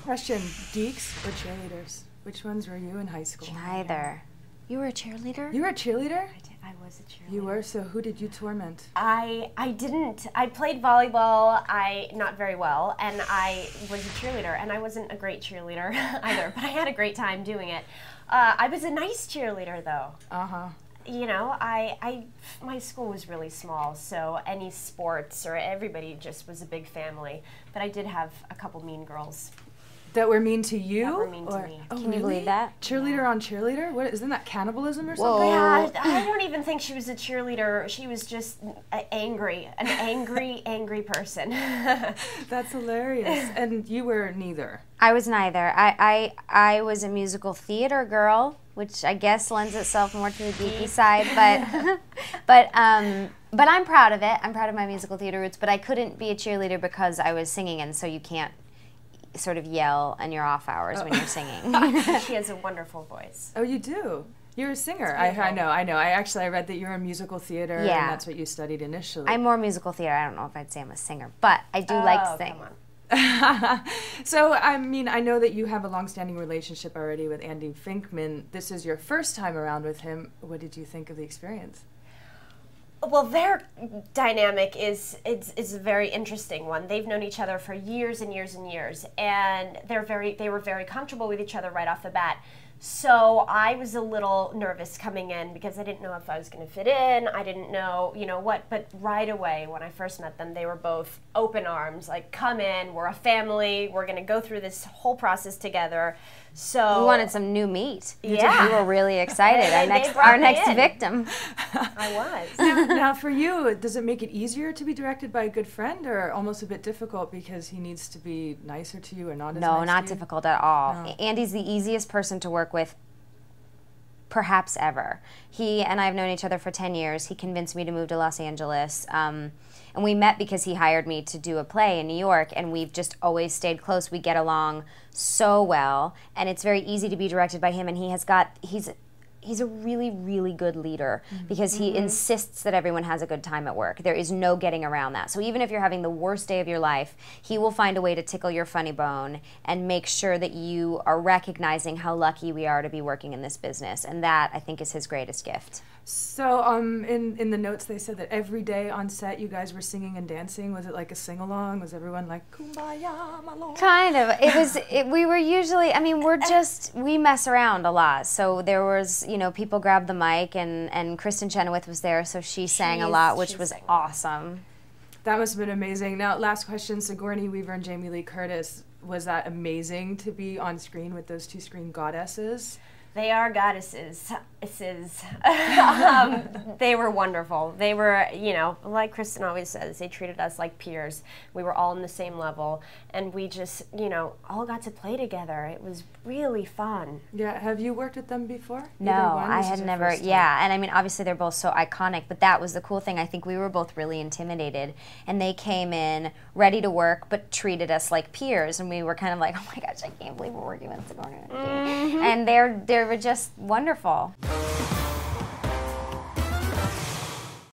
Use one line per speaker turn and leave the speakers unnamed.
Question, geeks or cheerleaders? Which ones were you in high school?
Neither. You were a cheerleader?
You were a cheerleader?
I was a cheerleader.
You were? So who did you torment?
I didn't. I played volleyball, not very well, and I was a cheerleader, and I wasn't a great cheerleader either, but I had a great time doing it. I was a nice cheerleader, though.
Uh-huh.
You know, my school was really small, so any sports or everybody just was a big family, but I did have a couple mean girls.
That were mean to you?
That were mean to me.
Oh,
Can you believe that?
Cheerleader on cheerleader? What, isn't that cannibalism or
Whoa.
something?
Yeah, I don't even think she was a cheerleader. She was just an angry person.
That's hilarious. And you were neither.
I was neither. I was a musical theater girl, which I guess lends itself more to the geeky side, but I'm proud of it. I'm proud of my musical theater roots, but I couldn't be a cheerleader because I was singing, and so you can't sort of yell in your off hours when you're singing.
She has a wonderful voice.
Oh, you do? You're a singer. I know. I read that you're in musical theater,
Yeah.
and that's what you studied initially.
I'm more musical theater. I don't know if I'd say I'm a singer, but I do like to sing.
Come on.
So, I mean, I know that you have a long-standing relationship already with Andy Finkman. This is your first time around with him. What did you think of the experience?
Well, their dynamic is a very interesting one. They've known each other for years and years and years, and they were very comfortable with each other right off the bat. So I was a little nervous coming in because I didn't know if I was going to fit in. I didn't know, what. But right away, when I first met them, they were both open arms, like, come in, we're a family, we're going to go through this whole process together. So
We wanted some new meat.
Yeah.
We were really excited.
They brought
Our
me
next
in.
victim.
I was.
Now, for you, does it make it easier to be directed by a good friend, or almost a bit difficult because he needs to be nicer to you or not as
No,
nice
not
to you?
difficult at all.
No.
Andy's the easiest person to work with perhaps ever. He and I have known each other for 10 years. He convinced me to move to Los Angeles. And we met because he hired me to do a play in New York, and we've just always stayed close. We get along so well, and it's very easy to be directed by him, and he's a really, really good leader because he insists that everyone has a good time at work. There is no getting around that. So even if you're having the worst day of your life, he will find a way to tickle your funny bone and make sure that you are recognizing how lucky we are to be working in this business. And that, I think, is his greatest gift.
So, in the notes they said that every day on set you guys were singing and dancing. Was it like a sing-along? Was everyone like, "Kumbaya, my lord"?
Kind of. We were usually, we mess around a lot. So there was, people grabbed the mic, and Kristen Chenoweth was there, so she sang a lot, which was awesome.
That must have been amazing. Now, last question, Sigourney Weaver and Jamie Lee Curtis. Was that amazing to be on screen with those two screen goddesses?
They are goddesses. They were wonderful. They were, like Kristen always says, they treated us like peers. We were all on the same level, and we just, all got to play together. It was really fun.
Yeah, have you worked with them before?
No, I
This
had
is your
never,
first time?
yeah, and obviously they're both so iconic, but that was the cool thing. I think we were both really intimidated, and they came in ready to work, but treated us like peers, and we were kind of like, oh my gosh, I can't believe we're working with Sigourney. And they were just wonderful.